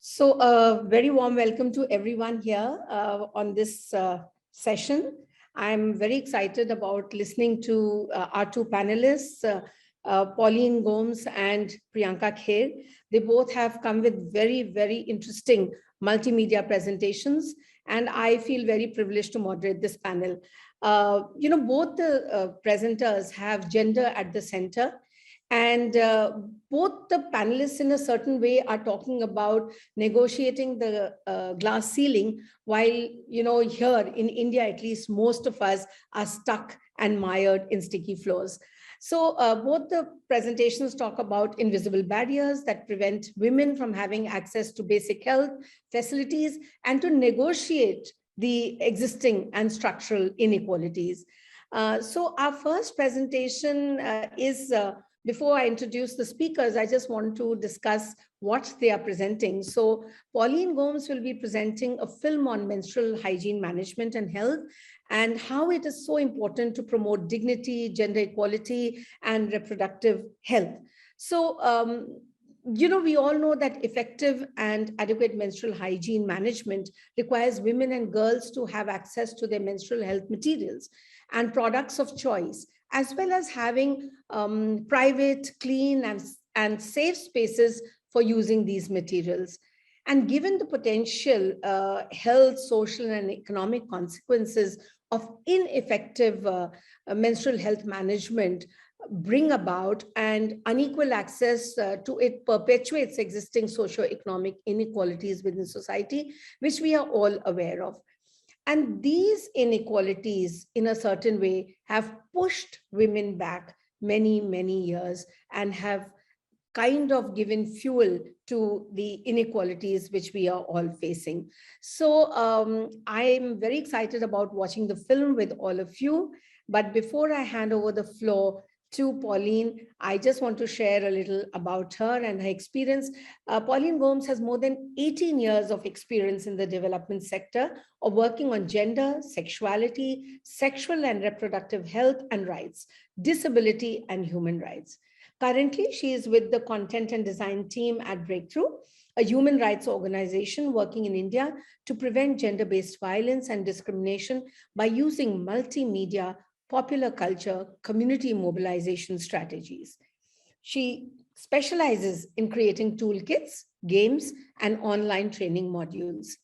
So, a very warm welcome to everyone here on this session. I'm very excited about listening to our two panelists, Pauline Gomes and Priyanka Kher. They both have come with very, very interesting multimedia presentations, and I feel very privileged to moderate this panel. Both the presenters have gender at the center, and both the panelists, in a certain way, are talking about negotiating the glass ceiling, while, here in India, at least, most of us are stuck and mired in sticky floors. So both the presentations talk about invisible barriers that prevent women from having access to basic health facilities and to negotiate the existing and structural inequalities. So our first presentation is before I introduce the speakers, I just want to discuss what they are presenting. So Pauline Gomes will be presenting a film on menstrual hygiene management and health, and how it is so important to promote dignity, gender equality, and reproductive health. So, we all know that effective and adequate menstrual hygiene management requires women and girls to have access to their menstrual health materials and products of choice, as well as having private, clean, and safe spaces for using these materials. And given the potential health, social, and economic consequences of ineffective menstrual health management bring about, and unequal access to it perpetuates existing socio-economic inequalities within society, which we are all aware of. And these inequalities, in a certain way, have pushed women back many, many years and have kind of given fuel to the inequalities which we are all facing. So I'm very excited about watching the film with all of you. But before I hand over the floor to Pauline, I just want to share a little about her and her experience. Pauline Gomes has more than 18 years of experience in the development sector of working on gender, sexuality, sexual and reproductive health and rights, disability, and human rights. Currently, she is with the content and design team at Breakthrough, a human rights organization working in India to prevent gender-based violence and discrimination by using multimedia, popular culture, community mobilization strategies. She specializes in creating toolkits, games, and online training modules.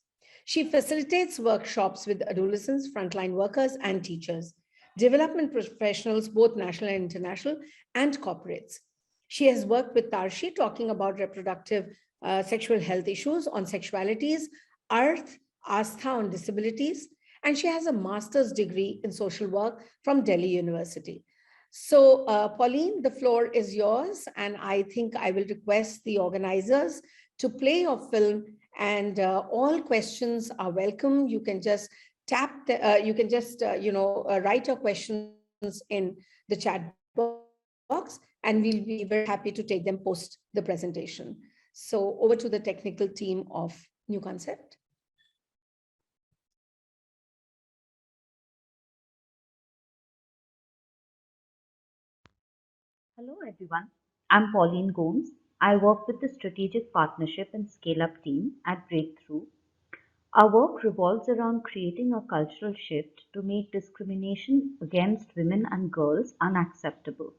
She facilitates workshops with adolescents, frontline workers, and teachers, development professionals, both national and international, and corporates. She has worked with Tarshi talking about reproductive sexual health issues on sexualities, Arth, Astha on disabilities, and she has a master's degree in social work from Delhi University. So, Pauline, the floor is yours, and I think I will request the organizers to play your film, and all questions are welcome. You can just write your questions in the chat box, and we'll be very happy to take them post the presentation. So, over to the technical team of New Concept. Hello everyone, I'm Pauline Gomes. I work with the Strategic Partnership and Scale Up team at Breakthrough. Our work revolves around creating a cultural shift to make discrimination against women and girls unacceptable.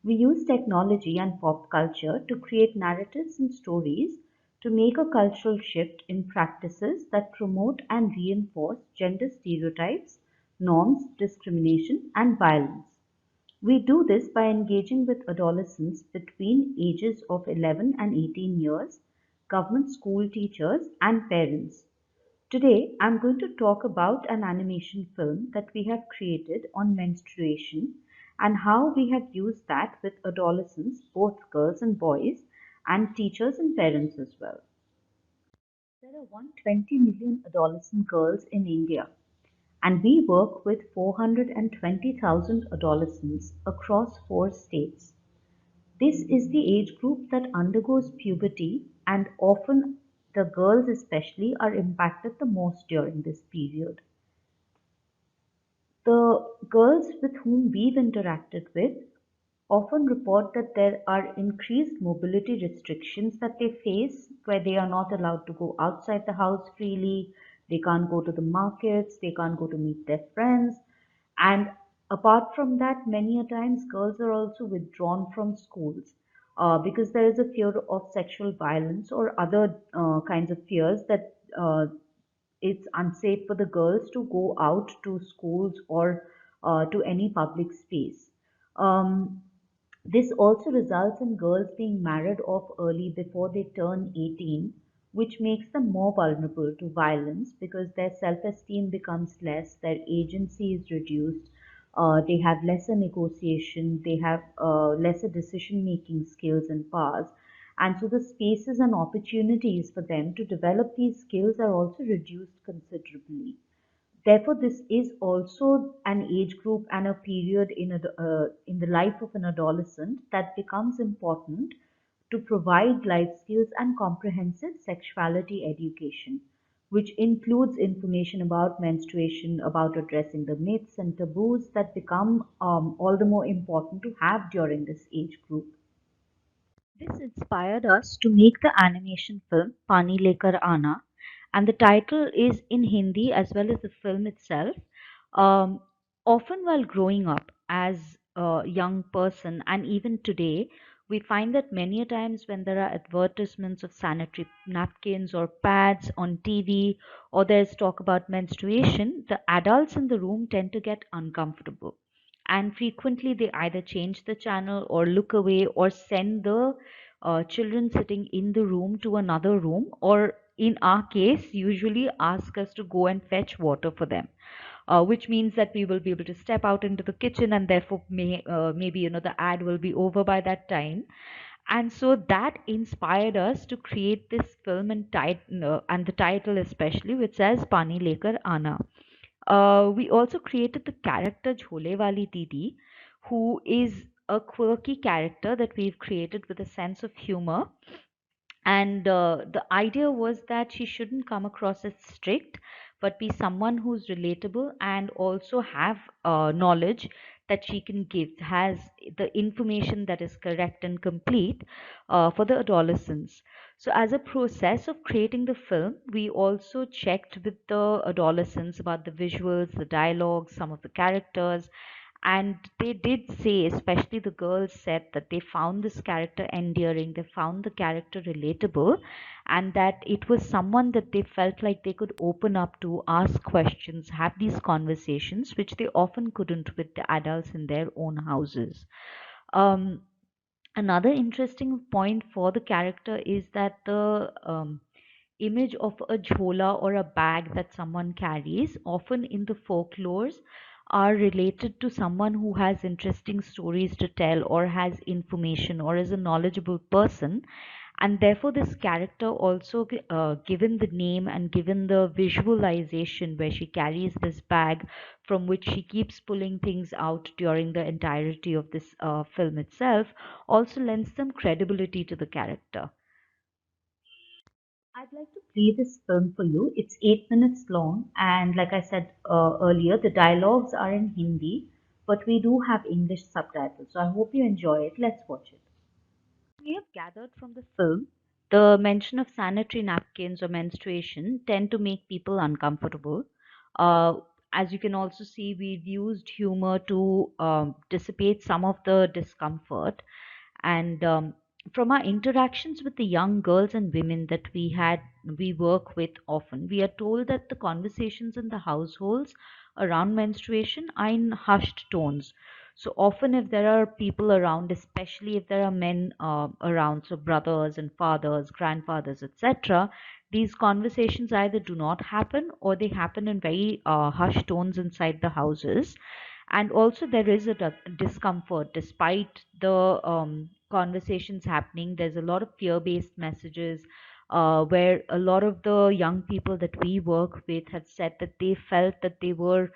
We use technology and pop culture to create narratives and stories to make a cultural shift in practices that promote and reinforce gender stereotypes, norms, discrimination, and violence. We do this by engaging with adolescents between ages of 11 and 18 years, government school teachers, and parents. Today, I'm going to talk about an animation film that we have created on menstruation and how we have used that with adolescents, both girls and boys, and teachers and parents as well. There are 120 million adolescent girls in India, and we work with 420,000 adolescents across 4 states. This is the age group that undergoes puberty, and often the girls, especially, are impacted the most during this period. The girls with whom we've interacted with often report that there are increased mobility restrictions that they face, where they are not allowed to go outside the house freely, they can't go to the markets, they can't go to meet their friends. And apart from that, many a times girls are also withdrawn from schools because there is a fear of sexual violence or other kinds of fears that it's unsafe for the girls to go out to schools or to any public space. Um, this also results in girls being married off early before they turn 18, which makes them more vulnerable to violence because their self esteem becomes less, their agency is reduced, they have lesser negotiation, they have lesser decision making skills and powers. And so the spaces and opportunities for them to develop these skills are also reduced considerably. Therefore, this is also an age group and a period in the life of an adolescent that becomes important to provide life skills and comprehensive sexuality education, which includes information about menstruation, about addressing the myths and taboos that become all the more important to have during this age group. This inspired us to make the animation film Pani Lekar Aana, and the title is in Hindi as well as the film itself. Um, Often, while growing up as a young person, and even today, we find that many a times when there are advertisements of sanitary napkins or pads on TV, or there's talk about menstruation, the adults in the room tend to get uncomfortable, and frequently they either change the channel or look away or send the children sitting in the room to another room, or in our case usually ask us to go and fetch water for them, which means that we will be able to step out into the kitchen, and therefore maybe the ad will be over by that time. And so that inspired us to create this film and the title especially, which says Pani Lekar Ana. We also created the character Jhole Wali Didi, who is a quirky character that we've created with a sense of humor. And the idea was that she shouldn't come across as strict, but be someone who's relatable and also have knowledge that she can give, has the information that is correct and complete for the adolescents. So, as a process of creating the film, we also checked with the adolescents about the visuals, the dialogue, some of the characters, and they did say, especially the girls said, that they found this character endearing, they found the character relatable, and that it was someone that they felt like they could open up to, ask questions, have these conversations, which they often couldn't with the adults in their own houses. um, Another interesting point for the character is that the image of a jhola or a bag that someone carries, often in the folklores, are related to someone who has interesting stories to tell or has information or is a knowledgeable person. And therefore, this character also, given the name and given the visualization where she carries this bag from which she keeps pulling things out during the entirety of this film itself, also lends some credibility to the character. I'd like to play this film for you. It's 8 minutes long, and like I said earlier, the dialogues are in Hindi, but we do have English subtitles. So I hope you enjoy it. Let's watch it. We have gathered from the film, the mention of sanitary napkins or menstruation tend to make people uncomfortable. Uh, as you can also see, we've used humor to dissipate some of the discomfort. And from our interactions with the young girls and women that we work with often, we are told that the conversations in the households around menstruation are in hushed tones. So often, if there are people around, especially if there are men around, so brothers and fathers, grandfathers, etc., these conversations either do not happen or they happen in very hushed tones inside the houses. And also, there is a discomfort despite the conversations happening. There's a lot of fear-based messages where a lot of the young people that we work with have said that they felt that they were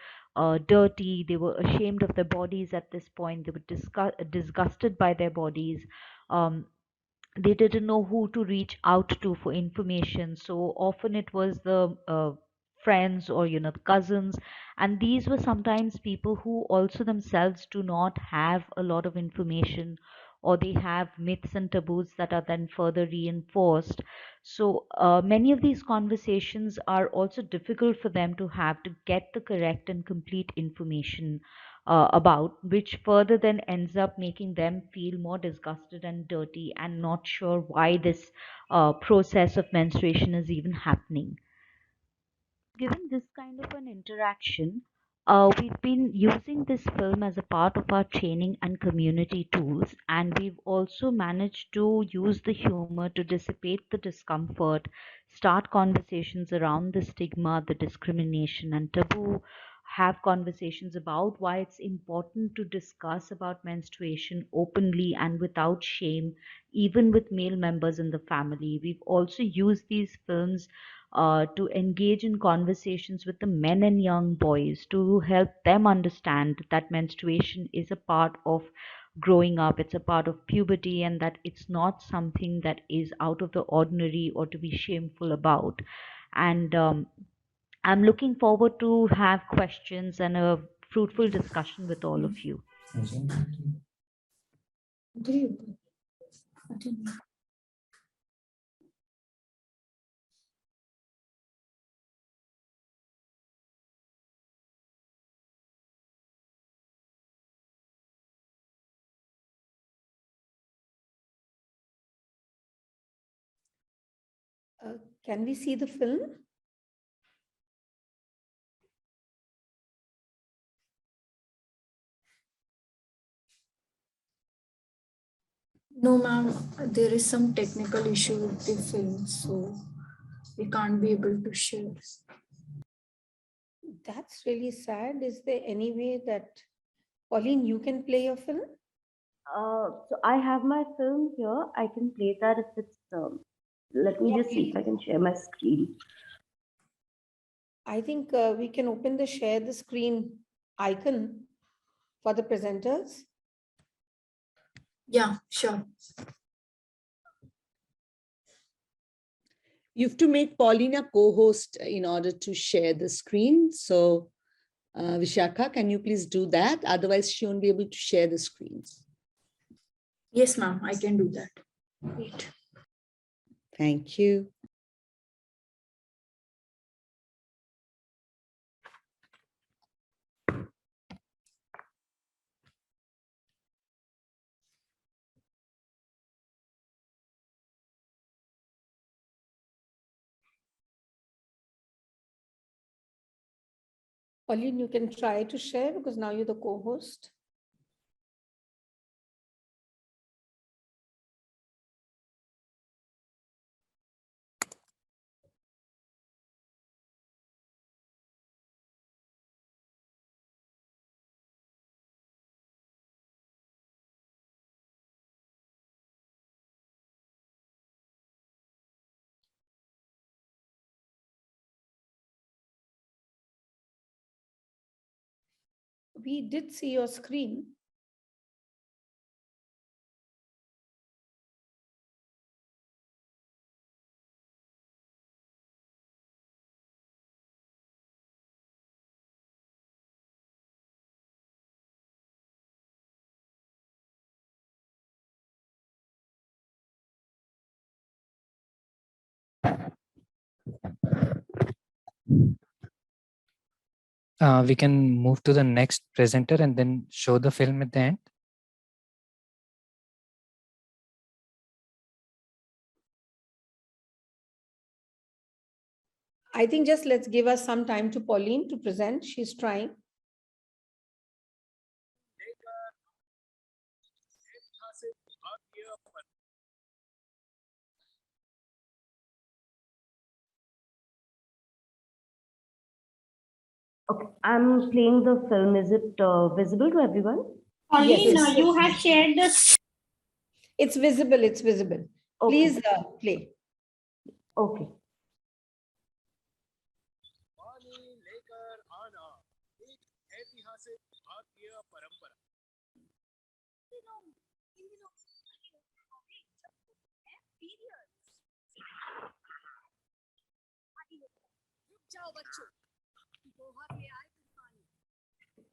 dirty, they were ashamed of their bodies at this point, they were disgusted by their bodies. Um, they didn't know who to reach out to for information. So often it was the friends or the cousins, and these were sometimes people who also themselves do not have a lot of information, or they have myths and taboos that are then further reinforced. So many of these conversations are also difficult for them to have to get the correct and complete information about, which further then ends up making them feel more disgusted and dirty and not sure why this process of menstruation is even happening. Given this kind of an interaction, we've been using this film as a part of our training and community tools, and we've also managed to use the humor to dissipate the discomfort, start conversations around the stigma, the discrimination, and taboo, have conversations about why it's important to discuss about menstruation openly and without shame, even with male members in the family. We've also used these films to engage in conversations with the men and young boys to help them understand that menstruation is a part of growing up, it's a part of puberty, and that it's not something that is out of the ordinary or to be shameful about. And I'm looking forward to have questions and a fruitful discussion with all of you. Can we see the film? No, ma'am, there is some technical issue with the film, so we can't be able to share. That's really sad. Is there any way that, Pauline, you can play your film? So I have my film here. I can play that if it's. Let me just see if I can share my screen. I think we can open the share the screen icon for the presenters. Yeah, sure. You have to make Pauline a co-host in order to share the screen. So Vishakha, can you please do that? Otherwise, she won't be able to share the screens. Yes, ma'am, I can do that. Wait. Thank you. Pauline, you can try to share because now you're the co-host. We did see your screen. We can move to the next presenter and then show the film at the end. I think just let's give us some time to Pauline to present. She's trying. Okay, I'm playing the film. Is it visible to everyone? Pauline, Yes. you have shared this. It's visible. It's visible. Okay. Please play. Okay.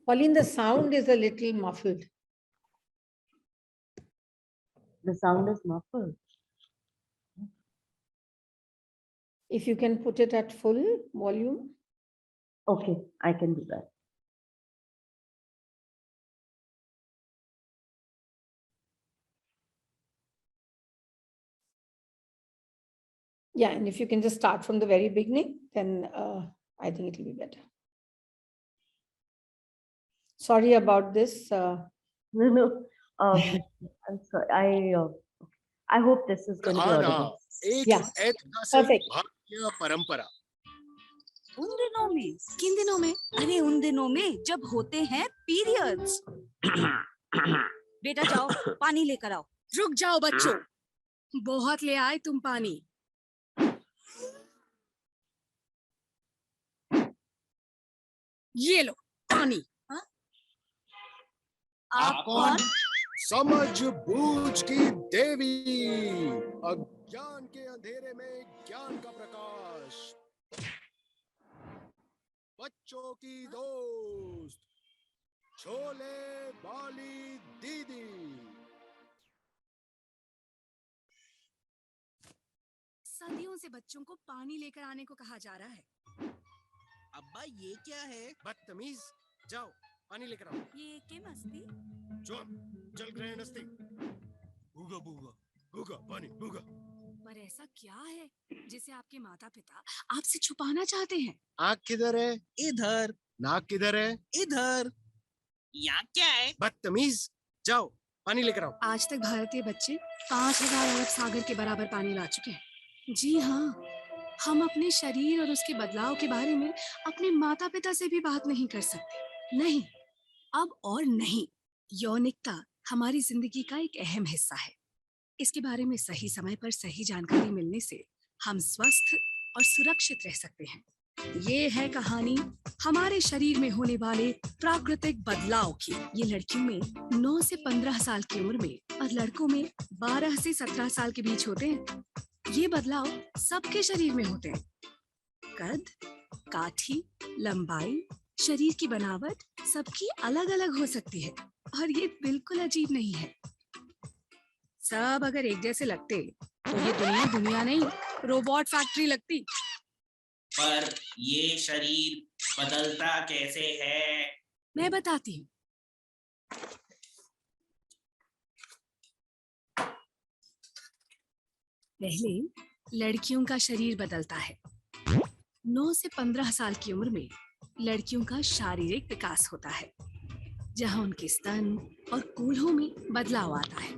Pauline, the sound is a little muffled. The sound is muffled. If you can put it at full volume. Okay, I can do that. Yeah, and if you can just start from the very beginning, then I think it'll be better. Sorry about this. No. I'm sorry. I hope this is going to be audible. एक Yeah. ऐतिहासिक Perfect. भारतीय परंपरा। उन दिनों में? किन दिनों में? अरे उन दिनों में जब होते हैं पीरियड्स। बेटा जाओ पानी लेकर आओ। रुक जाओ बच्चों, बहुत ले आए तुम पानी। ये लो पानी। हाँ? आप कौन? समझ बूझ की देवी, अज्ञान के अंधेरे में ज्ञान का प्रकाश, बच्चों की दोस्त, छोले वाली दीदी। सदियों से बच्चों को पानी लेकर आने को कहा जा रहा है। अब्बा ये क्या है? बदतमीज, जाओ पानी लेकर आओ। ये क्या मस्ती? चल गए नस्ती। भूगा भूगा भूगा पानी भूगा। पर ऐसा क्या है जिसे आपके माता पिता आपसे छुपाना चाहते हैं? आँख किधर है? इधर। नाक किधर है? इधर। यहाँ क्या है? बदतमीज, जाओ पानी लेकर आओ। आज तक भारतीय बच्चे 5000 अरब सागर के बराबर पानी ला चुके हैं। जी हाँ, हम अपने शरीर और उसके बदलाव के बारे में अपने माता पिता से भी बात नहीं कर सकते। नहीं, अब और नहीं। यौनिकता हमारी जिंदगी का एक अहम हिस्सा है। इसके बारे में सही समय पर सही जानकारी मिलने से हम स्वस्थ और सुरक्षित रह सकते हैं। ये है कहानी हमारे शरीर में होने वाले प्राकृतिक बदलाव की। ये लड़कियों में 9 से 15 साल की उम्र में और लड़कों में 12 से 17 साल के बीच होते हैं। ये बदलाव सबके शरीर में होते हैं। कद, काठी, लंबाई, शरीर की बनावट सबकी अलग अलग हो सकती है और ये बिल्कुल अजीब नहीं है। सब अगर एक जैसे लगते तो ये दुनिया दुनिया नहीं, रोबोट फैक्ट्री लगती। पर ये शरीर बदलता कैसे है? मैं बताती हूँ। पहले लड़कियों का शरीर बदलता है। 9 से 15 साल की उम्र में लड़कियों का शारीरिक विकास होता है, जहां उनके स्तन और कूल्हों में बदलाव आता है।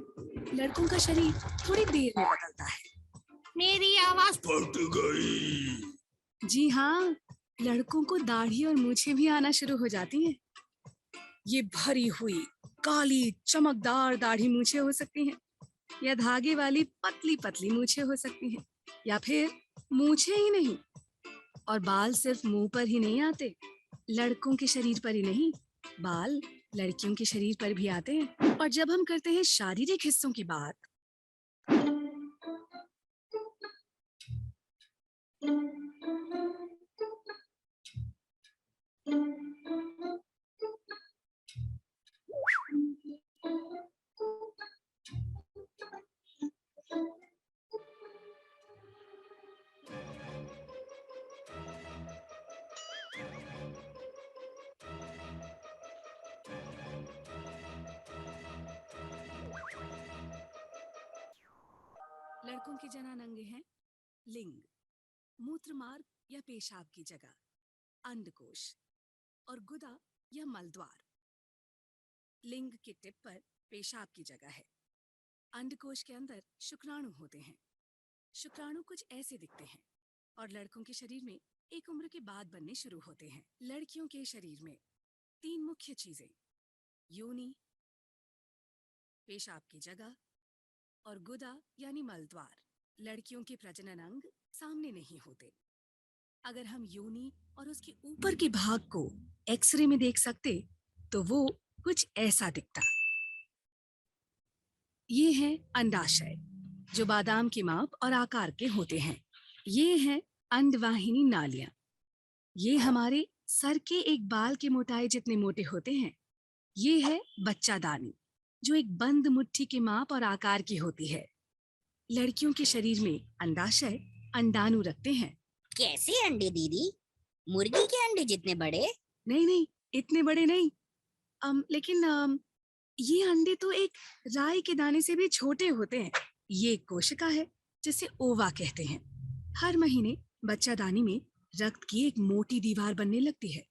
लड़कों का शरीर थोड़ी देर में बदलता है। मेरी आवाज फट गई। जी हाँ, लड़कों को दाढ़ी और मूछें भी आना शुरू हो जाती हैं। ये भरी हुई काली चमकदार दाढ़ी मूछें हो सकती हैं या धागे वाली पतली पतली मूछें हो सकती हैं, या फिर मूछें ही नहीं। और बाल सिर्फ मुंह पर ही नहीं आते, लड़कों के शरीर पर ही नहीं, बाल लड़कियों के शरीर पर भी आते हैं। और जब हम करते हैं शारीरिक हिस्सों की बात, लड़कों के जननांग हैं लिंग, मूत्रमार्ग या पेशाब की जगह, अंडकोश और गुदा या मलद्वार। लिंग के टिप पर पेशाब की जगह है। अंडकोश के अंदर शुक्राणु होते हैं। शुक्राणु कुछ ऐसे दिखते हैं और लड़कों के शरीर में एक उम्र के बाद बनने शुरू होते हैं। लड़कियों के शरीर में 3 मुख्य चीजें, योनि, पेशाब की जगह और गुदा यानी मलद्वार। लड़कियों के प्रजनन अंग सामने नहीं होते। अगर हम योनि और उसके ऊपर के भाग को एक्सरे में देख सकते तो वो कुछ ऐसा दिखता। ये है अंडाशय, जो बादाम के माप और आकार के होते हैं। ये है अंडवाहिनी नालियां। ये हमारे सर के एक बाल के मोटाई जितने मोटे होते हैं। ये है बच्चादानी, जो एक बंद मुट्ठी के माप और आकार की होती है। लड़कियों के शरीर में अंडाशय अंडाणु रखते हैं। कैसे अंडे दीदी? मुर्गी के अंडे जितने बड़े? नहीं नहीं, इतने बड़े नहीं। लेकिन ये अंडे तो एक राई के दाने से भी छोटे होते हैं। ये एक कोशिका है जिसे ओवा कहते हैं। हर महीने बच्चादानी में रक्त की एक मोटी दीवार बनने लगती है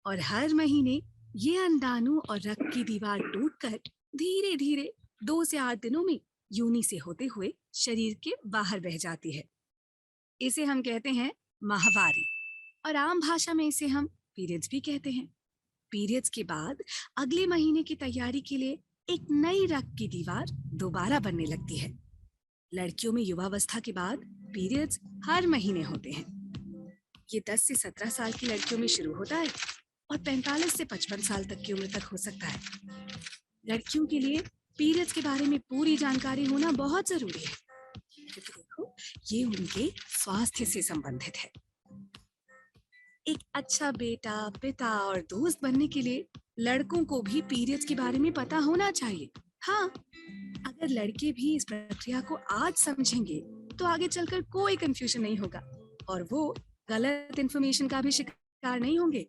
और हर महीने ये अंडाणु और रक्त की दीवार टूटकर धीरे धीरे 2 से 8 दिनों में योनि से होते हुए शरीर के बाहर बह जाती है। इसे हम कहते हैं माहवारी और आम भाषा में इसे हम पीरियड्स भी कहते हैं। पीरियड्स के बाद अगले महीने की तैयारी के लिए एक नई रक्त की दीवार दोबारा बनने लगती है। लड़कियों में युवावस्था के बाद पीरियड्स हर महीने होते हैं। ये 10 से 17 साल की लड़कियों में शुरू होता है और 45 से 55 साल तक की उम्र तक हो सकता है। लड़कियों के लिए पीरियड्स के बारे में पूरी जानकारी होना बहुत जरूरी है, क्योंकि देखो ये उनके स्वास्थ्य से संबंधित है। एक अच्छा बेटा, पिता और दोस्त बनने के लिए लड़कों को भी पीरियड्स के बारे में पता होना चाहिए। हाँ, अगर लड़के भी इस प्रक्रिया को आज समझेंगे तो आगे चलकर कोई कंफ्यूजन नहीं होगा और वो गलत इंफॉर्मेशन का भी शिकार नहीं होंगे।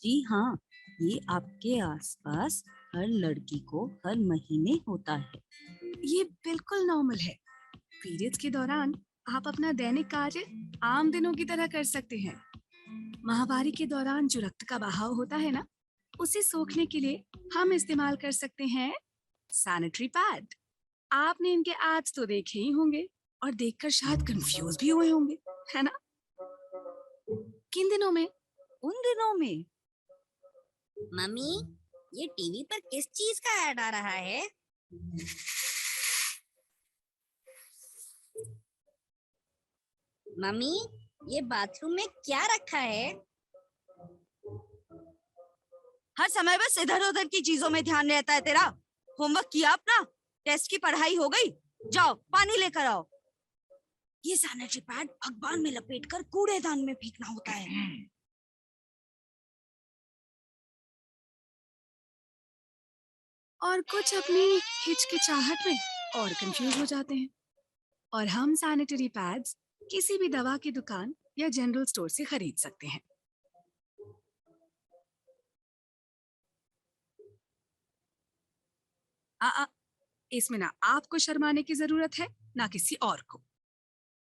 जी हाँ, ये आपके आसपास हर लड़की को हर महीने होता है। ये बिल्कुल नॉर्मल है। पीरियड्स के दौरान आप अपना दैनिक कार्य आम दिनों की तरह कर सकते हैं। माहवारी के दौरान जो रक्त का बहाव होता है ना, उसे सोखने के लिए हम इस्तेमाल कर सकते हैं सैनिटरी पैड। आपने इनके एड्स तो देखे ही होंगे और देखकर शायद कंफ्यूज भी हुए होंगे, है ना? किन दिनों में? उन दिनों में। मम्मी, ये टीवी पर किस चीज का ऐड आ रहा है? मम्मी, ये बाथरूम में क्या रखा है? हर समय बस इधर उधर की चीजों में ध्यान रहता है तेरा। होमवर्क किया अपना? टेस्ट की पढ़ाई हो गई? जाओ पानी लेकर आओ। ये सैनिटरी पैड अखबार में लपेटकर कूड़ेदान में फेंकना होता है। और कुछ अपनी हिचकिचाहट में और कंफ्यूज हो जाते हैं। और हम सैनिटरी पैड्स किसी भी दवा की दुकान या जनरल स्टोर से खरीद सकते हैं। इसमें ना आपको शर्माने की जरूरत है ना किसी और को।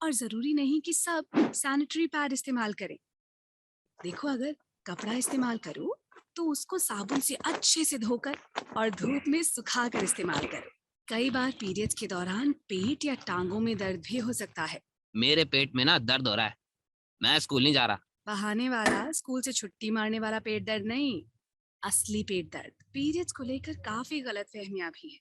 और जरूरी नहीं कि सब सैनिटरी पैड इस्तेमाल करें। देखो, अगर कपड़ा इस्तेमाल करो तो उसको साबुन से अच्छे से धोकर और धूप में सुखाकर इस्तेमाल करो। कई बार पीरियड्स के दौरान पेट या टांगों में दर्द भी हो सकता है। मेरे पेट में ना दर्द हो रहा है, मैं स्कूल नहीं जा रहा। बहाने वाला, स्कूल से छुट्टी मारने वाला पेट दर्द नहीं, असली पेट दर्द। पीरियड्स को लेकर काफी गलतफहमियां भी हैं।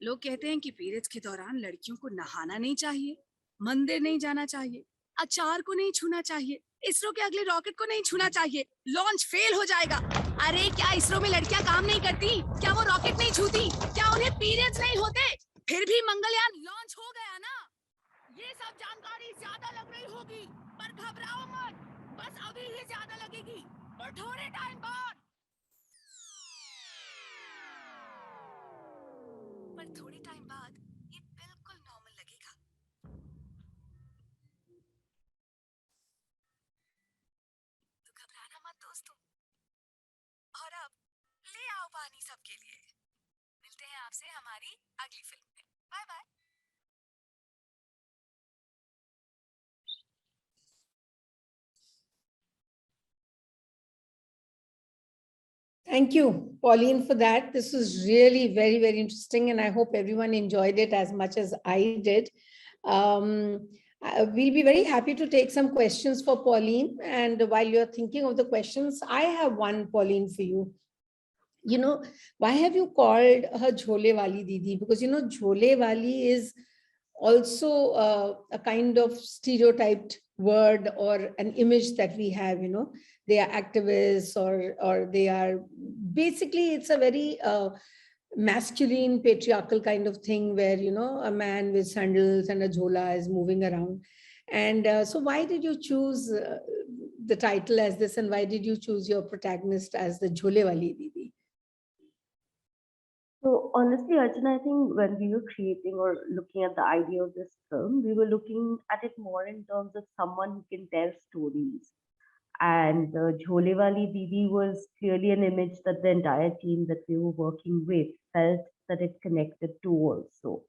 लोग कहते हैं कि पीरियड्स के दौरान लड़कियों को नहाना नहीं चाहिए, मंदिर नहीं जाना चाहिए, अचार को नहीं छूना चाहिए, इसरो के अगले रॉकेट को नहीं छूना चाहिए, लॉन्च फेल हो जाएगा। अरे क्या इसरो में लड़कियां काम नहीं करती? क्या वो रॉकेट नहीं छूती? क्या उन्हें पीरियड्स नहीं होते? फिर भी मंगलयान लॉन्च हो गया ना। ये सब जानकारी ज्यादा लग रही होगी, पर घबराओ मत, बस अभी ही ज्यादा लगेगी, पर थोड़े टाइम बाद। पर थोड़े टाइम बाद ये बिल्कुल नॉर्मल लगेगा। तो घबराना मत दोस्तों। और अब ले आओ पानी सबके लिए। मिलते हैं आपसे हमारी अगली फिल्म में। Bye bye. Thank you, Pauline, for that. This was really very, very interesting, and I hope everyone enjoyed it as much as I did. We'll be very happy to take some questions for Pauline. And while you're thinking of the questions, I have one, Pauline, for you. You know, why have you called her Jhole Wali Didi? Because, you know, Jhole Wali is also a kind of stereotyped word or an image that we have, you know. They are activists or they are basically, it's a very masculine patriarchal kind of thing where, you know, a man with sandals and a jhola is moving around. And so why did you choose the title as this, and why did you choose your protagonist as the Jhole Wali Didi? So honestly, Archana, I think when we were creating or looking at the idea of this film, we were looking at it more in terms of someone who can tell stories. And Jhole Wali Didi was clearly an image that the entire team that we were working with felt that it connected to also.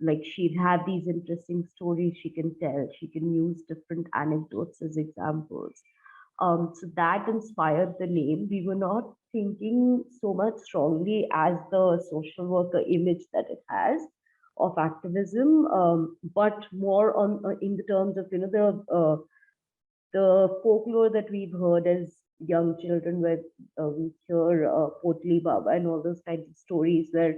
Like she'd have these interesting stories she can tell, she can use different anecdotes as examples. So that inspired the name. We were not thinking so much strongly as the social worker image that it has of activism, but more on in the terms of the folklore that we've heard as young children, where we hear Potli Baba and all those kinds of stories where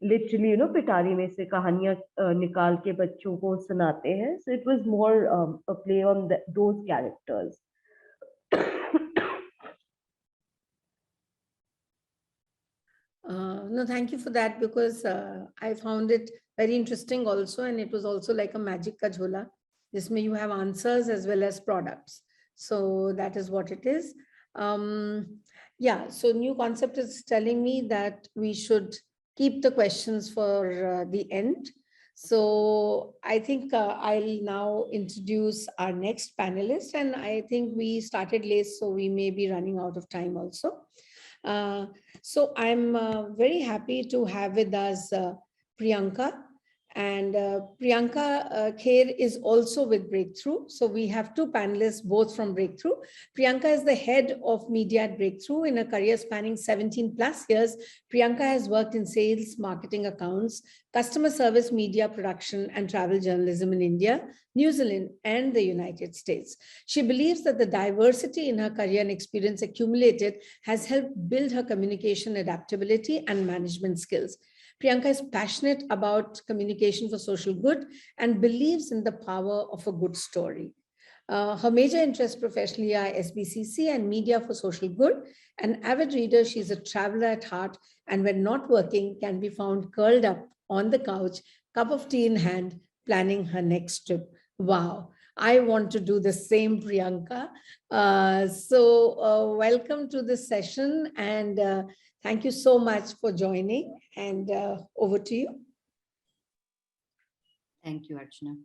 literally, पिटारी में से कहानियां निकाल के बच्चों को सुनाते हैं. So it was more a play on those characters. No, thank you for that, because I found it very interesting also, and it was also like a magic ka jhola. This may you have answers as well as products. So that is what it is. Yeah, so new concept is telling me that we should keep the questions for the end. So I think I'll now introduce our next panelist, and I think we started late, so we may be running out of time also. So I'm very happy to have with us Priyanka. And Priyanka Kher is also with Breakthrough. So we have two panelists, both from Breakthrough. Priyanka is the head of media at Breakthrough. In a career spanning 17 plus years, Priyanka has worked in sales, marketing accounts, customer service, media production, and travel journalism in India, New Zealand, and the United States. She believes that the diversity in her career and experience accumulated has helped build her communication adaptability and management skills. Priyanka is passionate about communication for social good and believes in the power of a good story. Her major interests professionally are SBCC and media for social good. An avid reader, she's a traveler at heart, and when not working, can be found curled up on the couch, cup of tea in hand, planning her next trip. Wow, I want to do the same, Priyanka. Welcome to this session, and thank you so much for joining, and over to you. Thank you, Archana.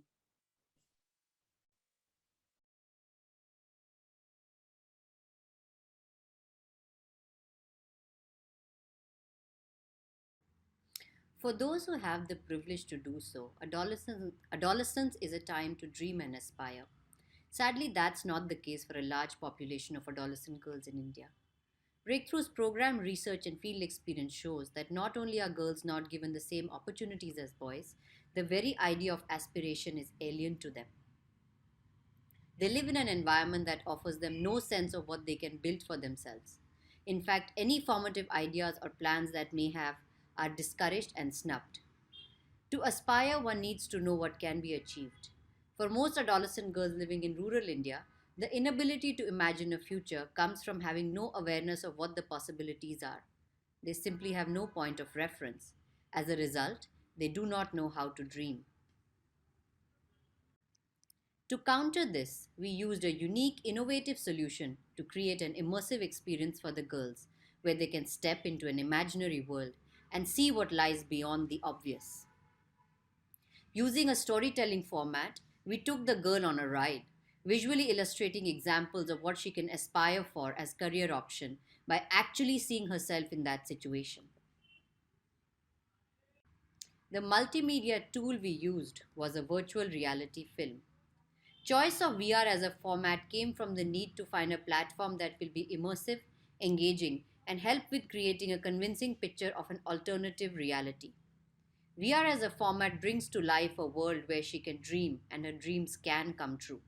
For those who have the privilege to do so, adolescence is a time to dream and aspire. Sadly, that's not the case for a large population of adolescent girls in India. Breakthrough's program research and field experience shows that not only are girls not given the same opportunities as boys, the very idea of aspiration is alien to them. They live in an environment that offers them no sense of what they can build for themselves. In fact, any formative ideas or plans that may have are discouraged and snubbed. To aspire, one needs to know what can be achieved. For most adolescent girls living in rural India, the inability to imagine a future comes from having no awareness of what the possibilities are. They simply have no point of reference. As a result, they do not know how to dream. To counter this, we used a unique, innovative solution to create an immersive experience for the girls, where they can step into an imaginary world and see what lies beyond the obvious. Using a storytelling format, we took the girl on a ride, visually illustrating examples of what she can aspire for as career option by actually seeing herself in that situation. The multimedia tool we used was a virtual reality film. Choice of VR as a format came from the need to find a platform that will be immersive, engaging, and help with creating a convincing picture of an alternative reality. VR as a format brings to life a world where she can dream and her dreams can come true.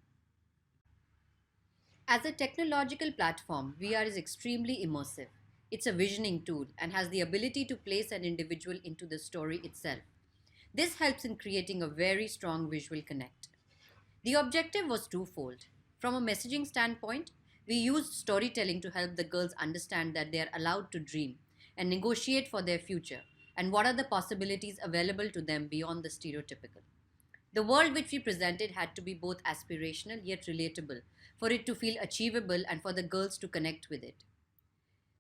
As a technological platform, VR is extremely immersive. It's a visioning tool and has the ability to place an individual into the story itself. This helps in creating a very strong visual connect. The objective was twofold. From a messaging standpoint, we used storytelling to help the girls understand that they are allowed to dream and negotiate for their future and what are the possibilities available to them beyond the stereotypical. The world which we presented had to be both aspirational yet relatable, for it to feel achievable and for the girls to connect with it.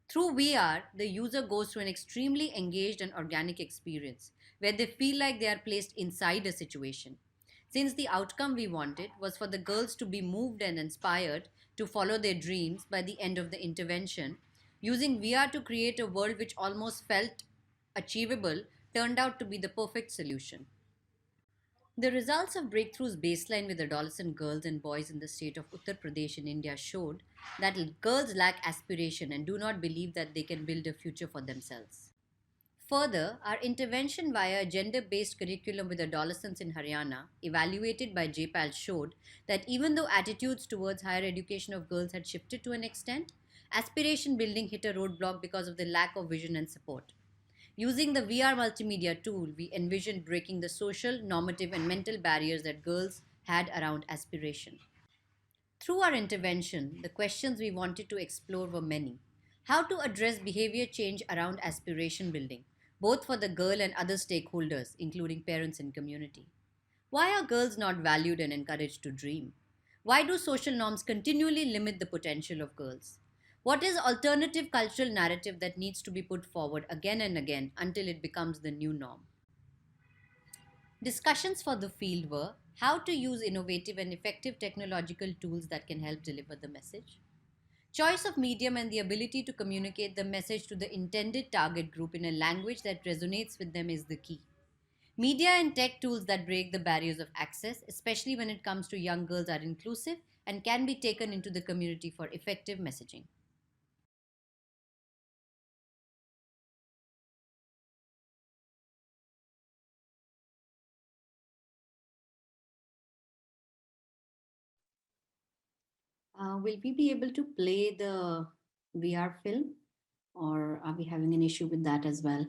Through VR, the user goes through an extremely engaged and organic experience where they feel like they are placed inside a situation. Since the outcome we wanted was for the girls to be moved and inspired to follow their dreams by the end of the intervention, using VR to create a world which almost felt achievable turned out to be the perfect solution. The results of Breakthrough's baseline with adolescent girls and boys in the state of Uttar Pradesh in India showed that girls lack aspiration and do not believe that they can build a future for themselves. Further, our intervention via a gender-based curriculum with adolescents in Haryana, evaluated by JPAL, showed that even though attitudes towards higher education of girls had shifted to an extent, aspiration building hit a roadblock because of the lack of vision and support. Using the VR multimedia tool, we envisioned breaking the social, normative, and mental barriers that girls had around aspiration. Through our intervention, the questions we wanted to explore were many. How to address behavior change around aspiration building, both for the girl and other stakeholders, including parents and community. Why are girls not valued and encouraged to dream? Why do social norms continually limit the potential of girls? What is alternative cultural narrative that needs to be put forward again and again until it becomes the new norm? Discussions for the field were how to use innovative and effective technological tools that can help deliver the message. Choice of medium and the ability to communicate the message to the intended target group in a language that resonates with them is the key. Media and tech tools that break the barriers of access, especially when it comes to young girls, are inclusive and can be taken into the community for effective messaging. Will we be able to play the VR film, or are we having an issue with that as well?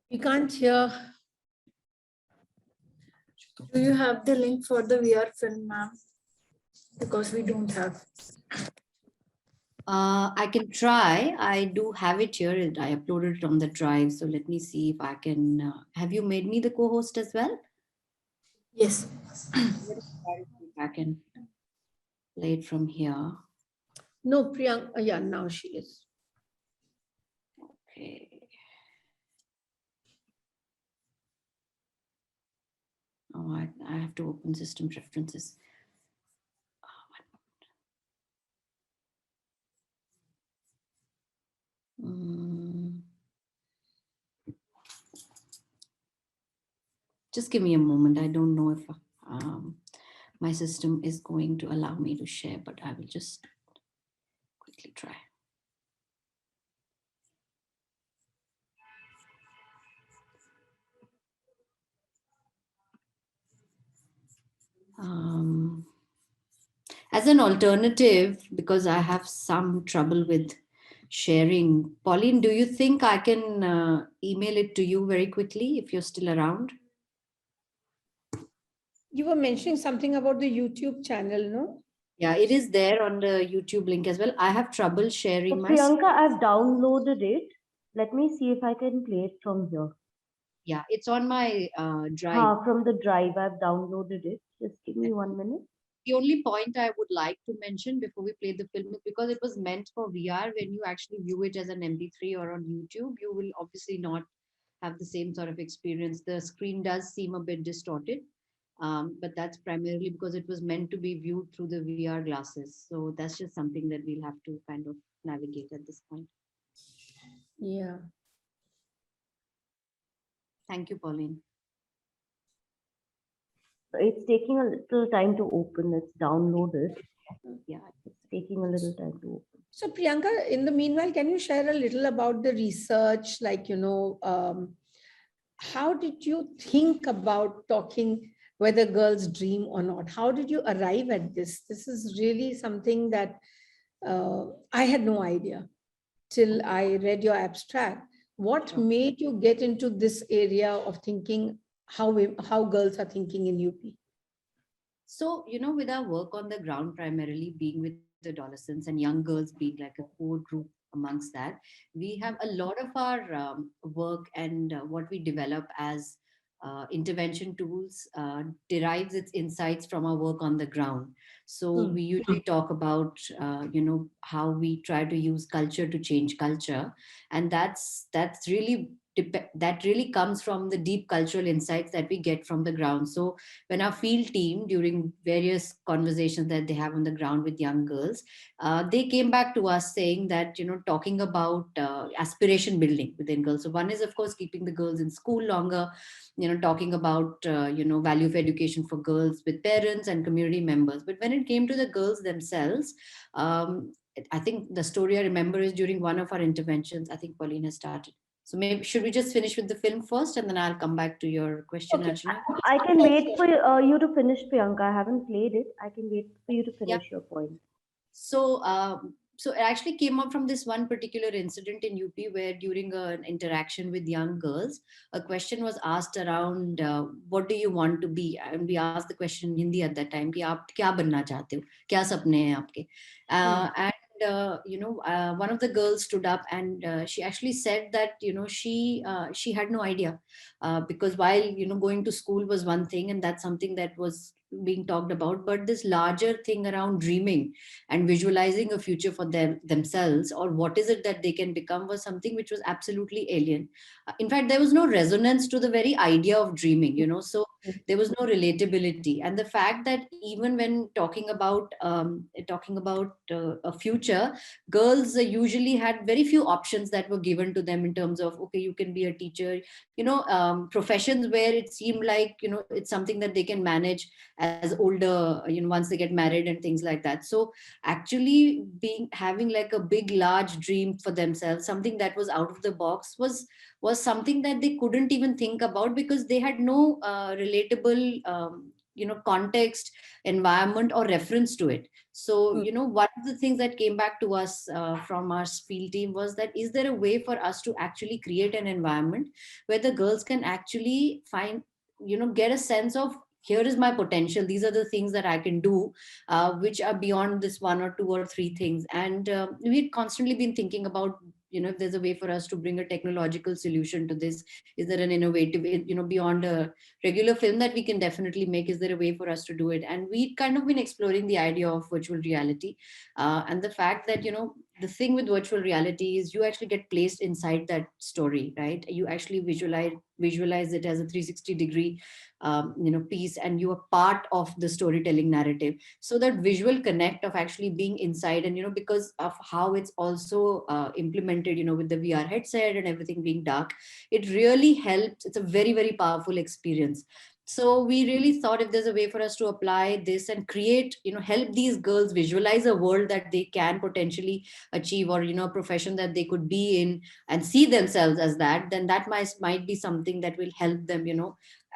We can't hear. Do you have the link for the VR film, ma'am? Because we don't have. I can try. I do have it here. I uploaded it on the drive. So let me see if I can. Have you made me the co-host as well? Yes. I can play it from here. No, Priyanka. Yeah, now she is. Okay. Oh, I have to open system preferences. Just give me a moment. I don't know if my system is going to allow me to share, but I will just quickly try. As an alternative, because I have some trouble with sharing, Pauline, do you think I can email it to you very quickly if you're still around? You were mentioning something about the YouTube channel, no? Yeah, it is there on the YouTube link as well. I have trouble sharing my. Priyanka, I've downloaded it. Let me see if I can play it from here. Yeah, it's on my drive. From the drive, I've downloaded it. Just give me 1 minute. The only point I would like to mention before we play the film is because it was meant for VR, when you actually view it as an MP3 or on YouTube, you will obviously not have the same sort of experience. The screen does seem a bit distorted, but that's primarily because it was meant to be viewed through the VR glasses. So that's just something that we'll have to kind of navigate at this point. Yeah. Thank you, Pauline. It's taking a little time to open. It's downloaded. Yeah, it's taking a little time to open. So Priyanka, in the meanwhile, can you share a little about the research? Like, how did you think about talking whether girls dream or not? How did you arrive at this? This is really something that I had no idea till I read your abstract. What made you get into this area of thinking how girls are thinking in UP? So, with our work on the ground, primarily being with adolescents and young girls being like a core group amongst that. We have a lot of our work and what we develop as intervention tools derives its insights from our work on the ground. So we usually talk about how we try to use culture to change culture, and that's really that really comes from the deep cultural insights that we get from the ground. So when our field team, during various conversations that they have on the ground with young girls, they came back to us saying that, talking about aspiration building within girls. So one is, of course, keeping the girls in school longer, talking about, value of education for girls with parents and community members. But when it came to the girls themselves, I think the story I remember is during one of our interventions, I think Pauline has started. So maybe should we just finish with the film first, and then I'll come back to your question, Okay. Archana? I can wait for you to finish, Priyanka. I haven't played it. I can wait for you to Yeah. finish your point. So it actually came up from this one particular incident in UP where during an interaction with young girls, a question was asked around what do you want to be? And we asked the question in Hindi at that time, कि आप क्या बनना चाहते हो? क्या सपने हैं आपके? And one of the girls stood up and she actually said that, she had no idea because while, going to school was one thing, and that's something that was being talked about, but this larger thing around dreaming and visualizing a future for themselves, or what is it that they can become, was something which was absolutely alien. In fact, there was no resonance to the very idea of dreaming, so there was no relatability. And the fact that even when talking about a future, girls usually had very few options that were given to them in terms of, okay, you can be a teacher, professions where it seemed like, it's something that they can manage as older, once they get married and things like that. So actually having like a big large dream for themselves, something that was out of the box, was something that they couldn't even think about because they had no relatable context, environment, or reference to it. So one of the things that came back to us from our field team was that, is there a way for us to actually create an environment where the girls can actually find, get a sense of, here is my potential, these are the things that I can do, which are beyond this one or two or three things. And we've constantly been thinking about, if there's a way for us to bring a technological solution to this, is there an innovative, beyond a regular film that we can definitely make, is there a way for us to do it? And we've kind of been exploring the idea of virtual reality, and the fact that, the thing with virtual reality is you actually get placed inside that story, right? You actually visualize it as a 360-degree piece, and you are part of the storytelling narrative. So that visual connect of actually being inside, and because of how it's also implemented, with the VR headset and everything being dark, it really helps. It's a very, very powerful experience. So we really thought, if there's a way for us to apply this and create, help these girls visualize a world that they can potentially achieve, or a profession that they could be in and see themselves as that, then that might be something that will help them,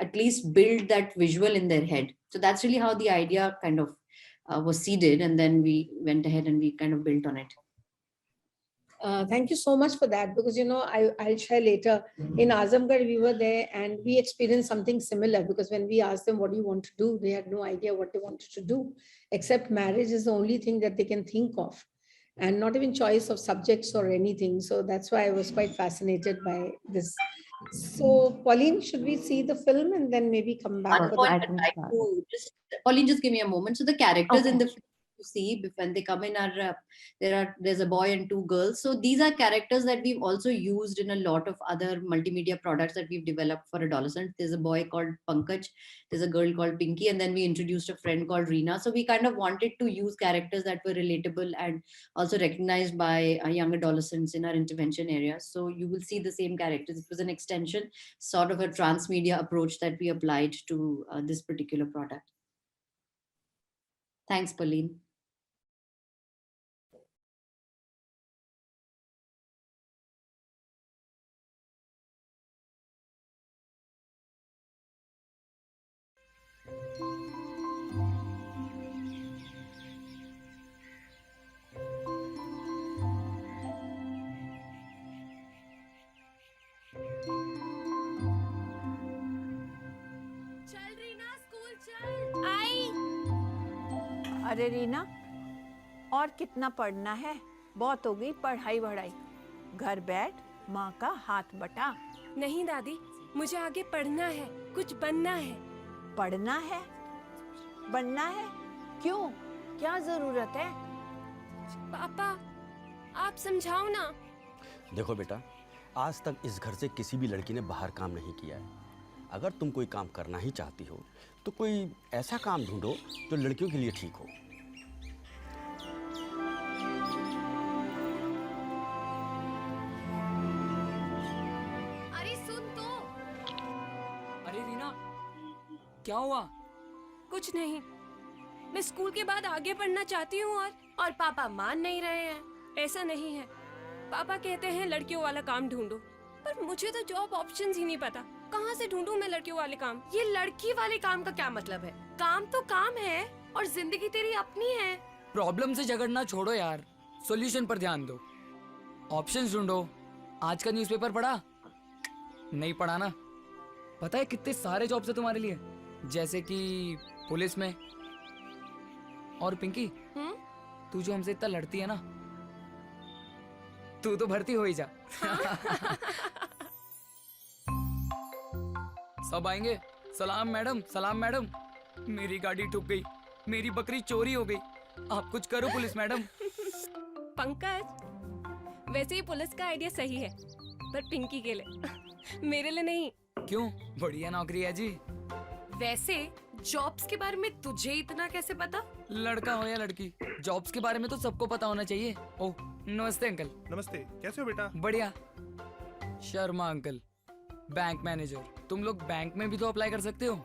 at least build that visual in their head. So that's really how the idea kind of was seeded, and then we went ahead and we kind of built on it. Thank you so much for that, because I'll share later. In Azamgarh, we were there and we experienced something similar, because when we asked them, what do you want to do, they had no idea what they wanted to do, except marriage is the only thing that they can think of, and not even choice of subjects or anything. So that's why I was quite fascinated by this. So Pauline, should we see the film and then maybe come back? One point I'd like to Pauline, just give me a moment. So the characters in the film you see when they come in are there's a boy and two girls. So these are characters that we've also used in a lot of other multimedia products that we've developed for adolescents. There's a boy called Pankaj, there's a girl called Pinky, and then we introduced a friend called Reena. So we kind of wanted to use characters that were relatable and also recognized by young adolescents in our intervention area. So you will see the same characters. It was an extension, sort of a transmedia approach that we applied to this particular product. Thanks, Pauline. अरे रीना, और कितना पढ़ना है? बहुत हो गई पढ़ाई वढ़ाई, घर बैठ माँ का हाथ बटा। नहीं दादी, मुझे आगे पढ़ना है, कुछ बनना है। पढ़ना है, बनना है, क्यों, क्या जरूरत है? पापा आप समझाओ ना। देखो बेटा, आज तक इस घर से किसी भी लड़की ने बाहर काम नहीं किया है। अगर तुम कोई काम करना ही चाहती हो तो कोई ऐसा काम ढूंढो जो लड़कियों के लिए ठीक हो। अरे सुन तो। अरे रीना, क्या हुआ? कुछ नहीं, मैं स्कूल के बाद आगे पढ़ना चाहती हूँ और पापा मान नहीं रहे हैं। ऐसा नहीं है, पापा कहते हैं लड़कियों वाला काम ढूंढो, पर मुझे तो जॉब ऑप्शंस ही नहीं पता। कहाँ से ढूंढूं मैं लड़कियों वाले काम? ये लड़की वाले काम का क्या मतलब है? काम तो काम है और जिंदगी तेरी अपनी है। प्रॉब्लम से झगड़ना छोड़ो यार, सॉल्यूशन पर ध्यान दो। ऑप्शंस ढूंढो। आज का न्यूज़पेपर पढ़ा? नहीं पढ़ा ना? पता है कितने सारे जॉब्स है तुम्हारे लिए, जैसे कि पुलिस में। और पिंकी, तू जो हमसे इतना लड़ती है ना, तू तो भर्ती हो ही जा। सब आएंगे। सलाम मैडम, सलाम मैडम। मेरी गाड़ी ठुक गई, मेरी बकरी चोरी हो गई, आप कुछ करो पुलिस मैडम। पंकज, वैसे ही पुलिस का आइडिया सही है, पर पिंकी के लिए, मेरे लिए नहीं। क्यों? बढ़िया नौकरी है जी। वैसे जॉब्स के बारे में तुझे इतना कैसे पता? लड़का हो या लड़की, जॉब्स के बारे में तो सबको पता होना चाहिए। ओह नमस्ते अंकल। नमस्ते, कैसे हो बेटा? बढ़िया। Sharma uncle, bank manager. तुम लोग बैंक में भी तो अप्लाई कर सकते हो।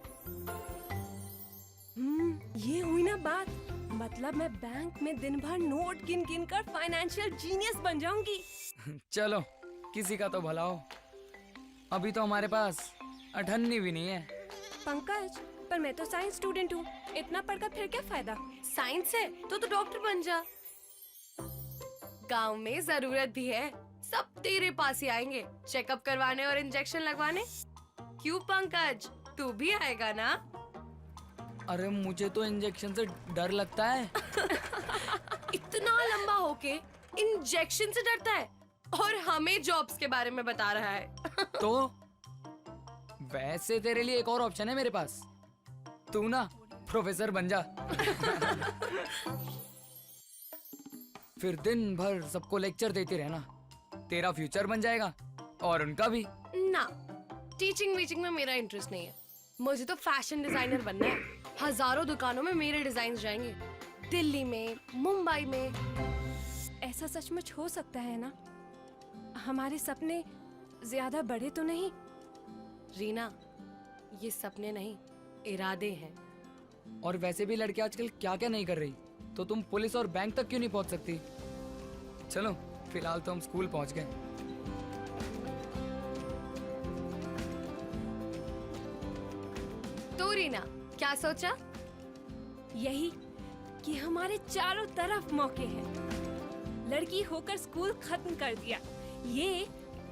ये हुई ना बात। मतलब मैं बैंक में दिन भर नोट गिन गिन कर फाइनेंशियल जीनियस बन जाऊंगी। चलो, किसी का तो भला हो। अभी तो हमारे पास अठन्नी भी नहीं है। पंकज, पर मैं तो साइंस स्टूडेंट हूँ, इतना पढ़कर फिर क्या फायदा? साइंस है तो डॉक्टर बन जा। गांव में जरूरत भी है, सब तेरे पास ही आएंगे चेकअप करवाने और इंजेक्शन लगवाने। क्यों पंकज, तू भी आएगा ना? अरे मुझे तो इंजेक्शन से डर लगता है। इतना लंबा होके इंजेक्शन से डरता है और हमें जॉब्स के बारे में बता रहा है। तो वैसे तेरे लिए एक और ऑप्शन है मेरे पास। तू ना प्रोफेसर बन जा। फिर दिन भर सबको लेक्चर देते रहना, तेरा फ्यूचर बन जाएगा और उनका भी। ना, टीचिंग वीचिंग में मेरा इंटरेस्ट नहीं है। मुझे तो फैशन डिजाइनर बनना है। हजारों दुकानों में मेरे डिजाइन जाएंगे, दिल्ली में, मुंबई में। ऐसा सचमुच हो सकता है ना? हमारे सपने ज्यादा बड़े तो नहीं? रीना, ये सपने नहीं, इरादे हैं। और वैसे भी लड़के आजकल क्या क्या नहीं कर रही, तो तुम पुलिस और बैंक तक क्यों नहीं पहुंच सकती? चलो, फिलहाल तो हम स्कूल पहुंच गए। तो रीना, क्या सोचा? यही कि हमारे चारों तरफ मौके हैं। लड़की होकर स्कूल खत्म कर दिया, ये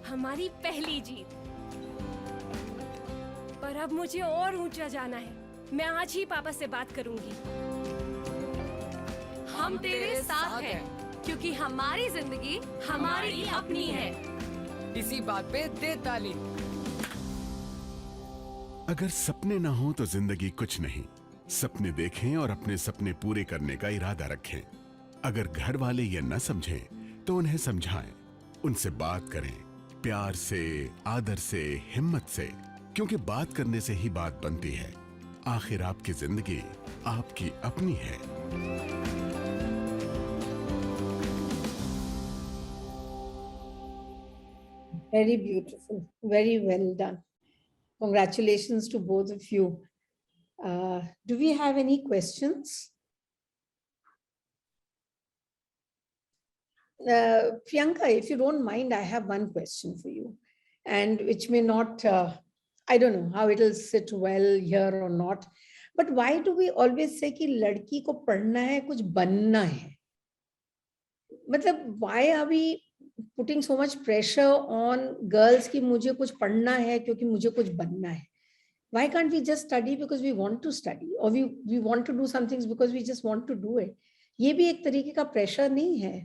हमारी पहली जीत। पर अब मुझे और ऊंचा जाना है। मैं आज ही पापा से बात करूंगी। हम तेरे साथ हैं, क्योंकि हमारी जिंदगी हमारी अपनी है। इसी बात पे दे ताली। अगर सपने ना हो तो जिंदगी कुछ नहीं। सपने देखें और अपने सपने पूरे करने का इरादा रखें। अगर घर वाले ये न समझें तो उन्हें समझाएं, उनसे बात करें, प्यार से, आदर से, हिम्मत से, क्योंकि बात करने से ही बात बनती है। आखिर आपकी जिंदगी आपकी अपनी है। Very beautiful, very well done. Congratulations to both of you. Do we have any questions? Priyanka, if you don't mind, I have one question for you, and which may not, I don't know how it'll sit well here or not, but why do we always say कि लड़की को पढ़ना है, कुछ बनना है? मतलब why are we putting so much pressure on girls कि मुझे कुछ पढ़ना है क्योंकि मुझे कुछ बनना है? Why can't we just study because we want to study, or we want to do some things because we just want to do it? ये भी एक तरीके का pressure नहीं है?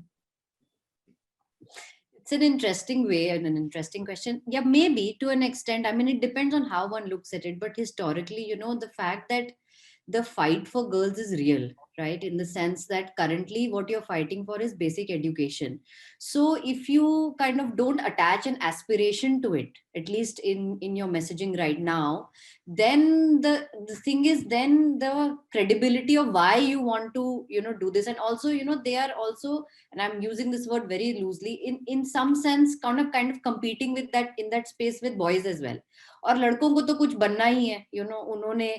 it's an interesting way and an interesting question. Yeah, maybe to an extent. I mean, it depends on how one looks at it. But historically, the fact that the fight for girls is real, right? In the sense that currently what you're fighting for is basic education. So if you kind of don't attach an aspiration to it, at least in your messaging right now, then the thing is, then the credibility of why you want to do this. And also, they are also, and I'm using this word very loosely, in some sense kind of competing with that, in that space, with boys as well. और लड़कों को तो कुछ बनना ही है, उन्होंने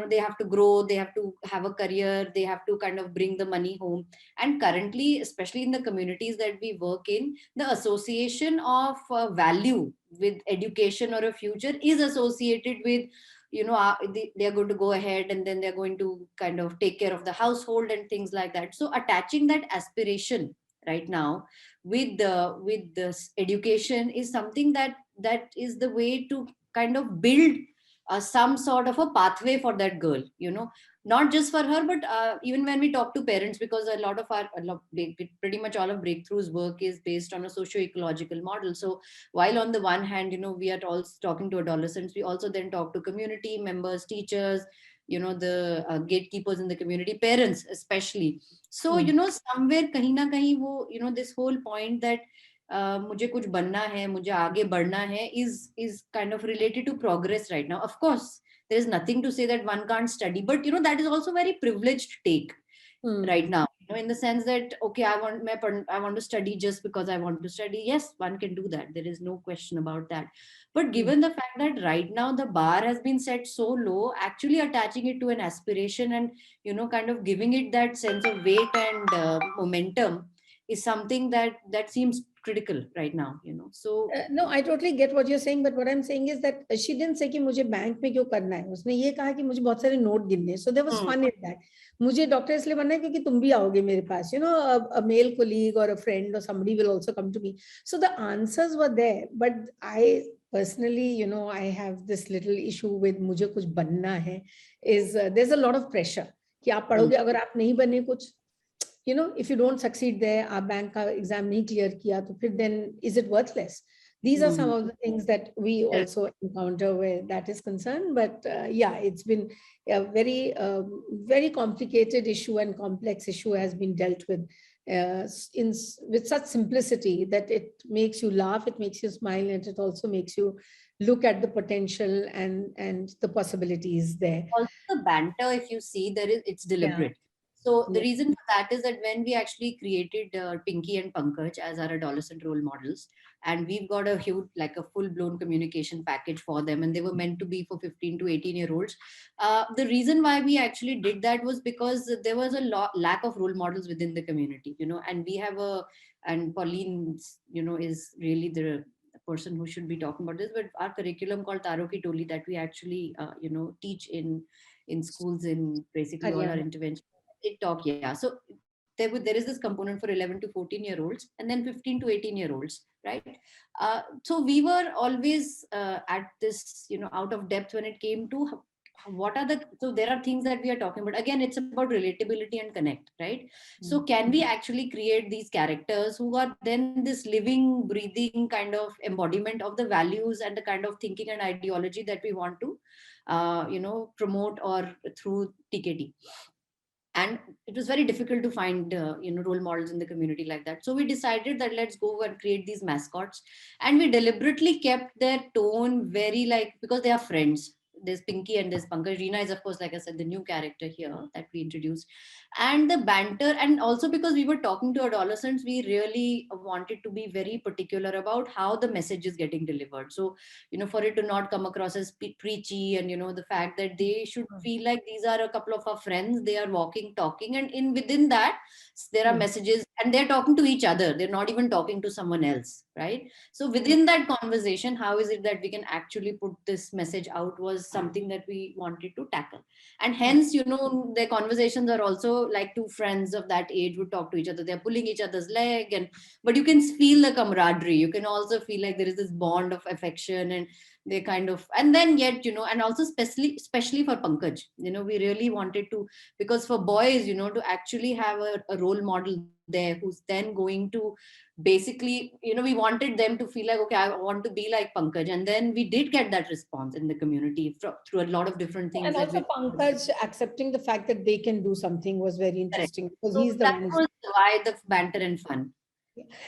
they have to grow, they have to have a career, they have to kind of bring the money home. And currently, especially in the communities that we work in, the association of value with education or a future is associated with, they are going to go ahead and then they're going to kind of take care of the household and things like that. So attaching that aspiration right now with the education is something that is the way to kind of build some sort of a pathway for that girl, not just for her, but even when we talk to parents, because pretty much all of Breakthrough's work is based on a socio-ecological model. So while on the one hand, we are also talking to adolescents, we also then talk to community members, teachers, the gatekeepers in the community, parents especially. So, somewhere kahin na kahin wo, this whole point that मुझे कुछ बनना है, मुझे आगे बढ़ना है is kind of related to progress right now. Of course, there is nothing to say that one can't study, but that is also very privileged take right now. In the sense that, okay, I want to study just because I want to study. Yes, one can do that. There is no question about that. But given the fact that right now the bar has been set so low, actually attaching it to an aspiration and kind of giving it that sense of weight and momentum is something that seems critical right now, so no, I totally get what you're saying, but what I'm saying is that she didn't say कि मुझे bank में क्यों करना है, उसने ये कहा कि मुझे बहुत सारे नोट गिनने हैं. So there was fun in that. मुझे डॉक्टर इसलिए बनना है क्योंकि तुम भी आओगे मेरे पास, a male colleague or a friend or somebody will also come to me. So the answers were there, but I personally, I have this little issue with मुझे कुछ बनना है, is there's a lot of pressure कि आप पढ़ोगे, अगर आप नहीं बने कुछ, if you don't succeed there, आप बैंक का exam नहीं clear किया, तो फिर then is it worthless? These are some of the things that we also encounter where that is concerned. But yeah, it's been a very, very complicated issue and complex issue has been dealt with with such simplicity that it makes you laugh, it makes you smile, and it also makes you look at the potential and the possibilities there. Also the banter, if you see, it's deliberate. Yeah. So the reason for that is that when we actually created Pinky and Pankaj as our adolescent role models, and we've got a huge, like a full-blown communication package for them, and they were meant to be for 15 to 18-year-olds. The reason why we actually did that was because there was a lack of role models within the community, and we have and Pauline, is really the person who should be talking about this, but our curriculum called Taro Ki Toli that we actually, teach in schools in basically all our interventions. TikTok, yeah. So there is this component for 11 to 14-year-olds and then 15 to 18-year-olds, right? So we were always at this, out of depth when it came to so there are things that we are talking about. Again, it's about relatability and connect, right? So can we actually create these characters who are then this living, breathing kind of embodiment of the values and the kind of thinking and ideology that we want to, promote or through TKT. And it was very difficult to find, role models in the community like that. So we decided that let's go and create these mascots. And we deliberately kept their tone very because they are friends. There's Pinky and there's Pankaj. Reena is, of course, like I said, the new character here that we introduced. And the banter, and also because we were talking to adolescents, we really wanted to be very particular about how the message is getting delivered. So, for it to not come across as preachy, and, the fact that they should feel like these are a couple of our friends, they are walking, talking, and within that, there are messages, and they're talking to each other. They're not even talking to someone else, right? So within that conversation, how is it that we can actually put this message out was something that we wanted to tackle. And hence, the conversations are also like two friends of that age would talk to each other. They're pulling each other's leg, but you can feel the camaraderie. You can also feel like there is this bond of affection, and they kind of, and then yet, and also especially for Pankaj, we really wanted to, because for boys, to actually have a role model there who's then going to basically, we wanted them to feel like, okay, I want to be like Pankaj. And then we did get that response in the community through a lot of different things. And also Pankaj accepting the fact that they can do something was very interesting, because So he's the that one. was why the banter and fun.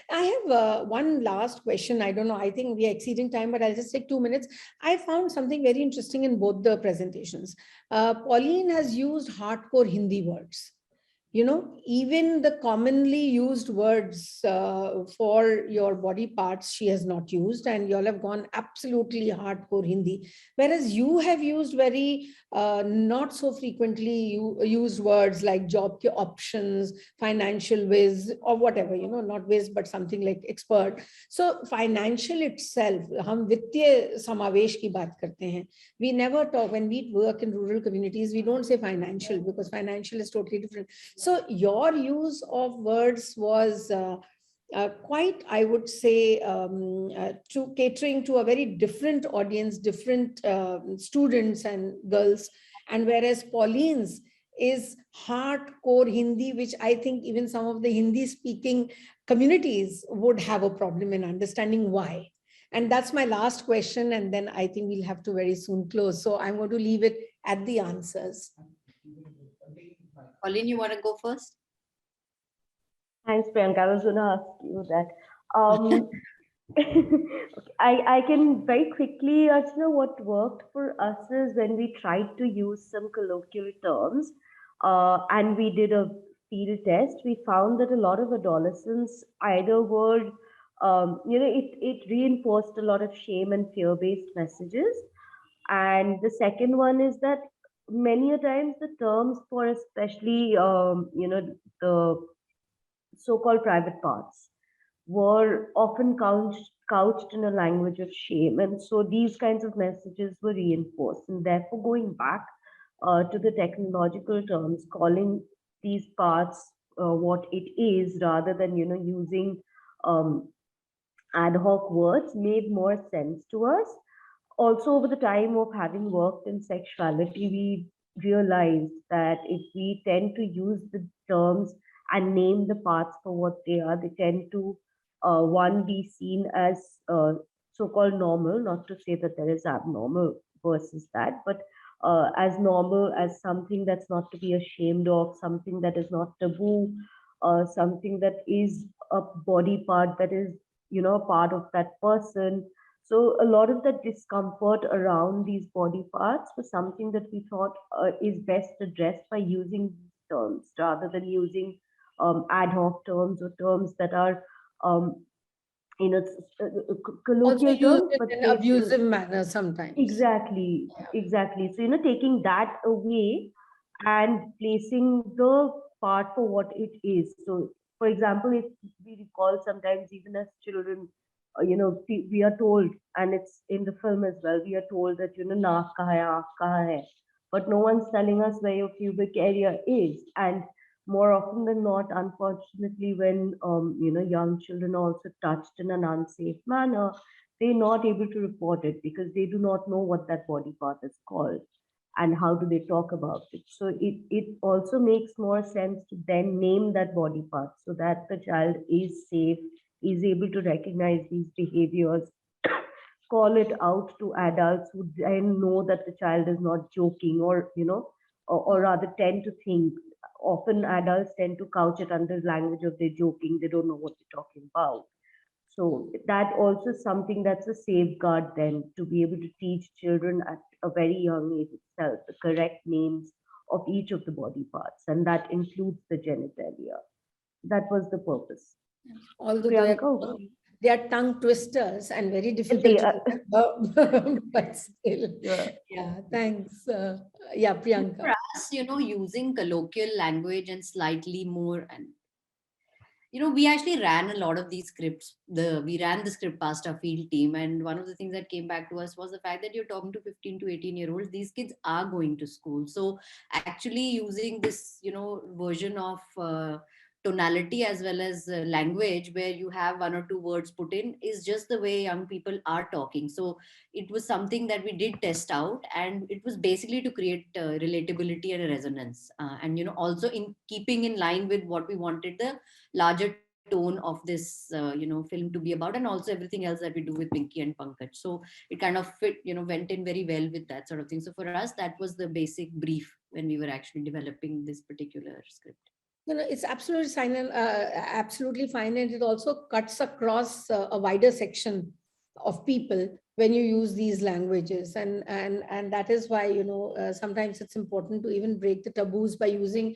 I have one last question. I don't know. I think we are exceeding time, but I'll just take 2 minutes. I found something very interesting in both the presentations. Pauline has used hardcore Hindi words. Even the commonly used words for your body parts, she has not used, and you all have gone absolutely hardcore Hindi. Whereas you have used very not so frequently used words like job ke options, financial whiz, or whatever, not whiz, but something like expert. So financial itself, हम वित्तीय समावेश की बात करते हैं. We never talk, when we work in rural communities, we don't say financial, because financial is totally different. So your use of words was quite, I would say, to catering to a very different audience, different students and girls. And whereas Pauline's is hardcore Hindi, which I think even some of the Hindi speaking communities would have a problem in understanding why. And that's my last question. And then I think we'll have to very soon close. So I'm going to leave it at the answers. Pauline, you want to go first? Thanks, Priyanka. I was going to ask you that. I can very quickly, Archana, what worked for us is when we tried to use some colloquial terms and we did a field test, we found that a lot of adolescents either were, it reinforced a lot of shame and fear-based messages. And the second one is that many a times the terms for especially, the so-called private parts were often couched in a language of shame. And so these kinds of messages were reinforced. And therefore, going back to the technological terms, calling these parts what it is rather than, using ad hoc words made more sense to us. Also, over the time of having worked in sexuality, we realized that if we tend to use the terms and name the parts for what they are, they tend to, one, be seen as so-called normal, not to say that there is abnormal versus that, but as normal, as something that's not to be ashamed of, something that is not taboo, something that is a body part that is, part of that person. So a lot of the discomfort around these body parts was something that we thought is best addressed by using these terms rather than using ad hoc terms or terms that are, colloquial terms, but in an abusive manner sometimes. Exactly, exactly. So, taking that away and placing the part for what it is. So, for example, if we recall sometimes even as children, we are told, and it's in the film as well, we are told that, naak kaha hai, aankh kaha hai, but no one's telling us where your pubic area is. And more often than not, unfortunately, when, young children are also touched in an unsafe manner, they're not able to report it because they do not know what that body part is called and how do they talk about it. So it also makes more sense to then name that body part so that the child is safe, is able to recognize these behaviors, call it out to adults who then know that the child is not joking or, or rather tend to think. Often adults tend to couch it under language of they're joking, they don't know what they're talking about. So that also is something that's a safeguard then to be able to teach children at a very young age itself the correct names of each of the body parts, and that includes the genitalia. That was the purpose. Although Priyanka, they are tongue twisters and very difficult to remember, but still, yeah, thanks. Yeah, Priyanka. For us, using colloquial language and slightly more, and we actually ran a lot of these scripts. We ran the script past our field team, and one of the things that came back to us was the fact that you're talking to 15 to 18-year-olds. These kids are going to school, so actually using this, version of tonality as well as language, where you have one or two words put in, is just the way young people are talking. So it was something that we did test out, and it was basically to create relatability and a resonance, and also in keeping in line with what we wanted the larger tone of this film to be about, and also everything else that we do with Pinky and Pankaj. So it kind of fit, went in very well with that sort of thing. So for us, that was the basic brief when we were actually developing this particular script. It's absolutely fine, and absolutely fine, and it also cuts across a wider section of people when you use these languages, and that is why sometimes it's important to even break the taboos by using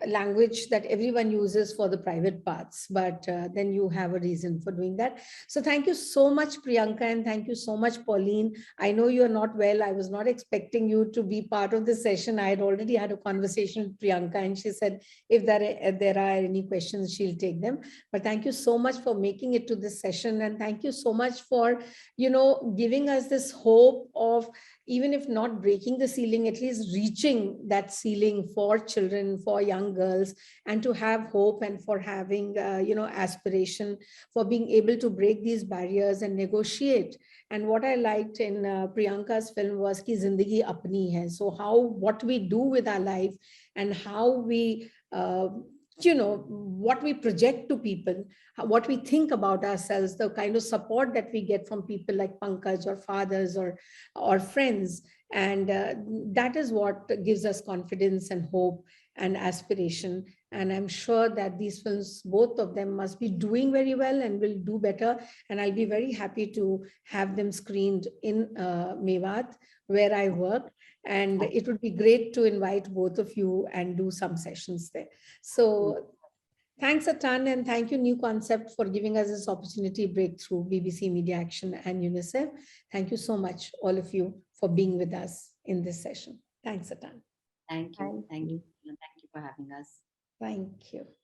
language that everyone uses for the private parts, but then you have a reason for doing that. So thank you so much, Priyanka, and thank you so much, Pauline. I know you're not well. I was not expecting you to be part of this session. I had already had a conversation with Priyanka, and she said if there are any questions, she'll take them. But thank you so much for making it to this session, and thank you so much for giving us this hope of, even if not breaking the ceiling, at least reaching that ceiling for children, for young girls, and to have hope, and for having aspiration, for being able to break these barriers and negotiate. And what I liked in Priyanka's film was ki zindagi apni hai. So what we do with our life, and how we what we project to people, what we think about ourselves, the kind of support that we get from people like Pankaj, or fathers, or friends. And that is what gives us confidence and hope and aspiration. And I'm sure that these films, both of them, must be doing very well and will do better. And I'll be very happy to have them screened in Mewat, where I work. And it would be great to invite both of you and do some sessions there. So thanks a ton, and thank you, New Concept, for giving us this opportunity, Breakthrough, BBC Media Action, and UNICEF. Thank you so much, all of you, for being with us in this session. Thanks a ton. Thank you. Thank you. Thank you for having us. Thank you.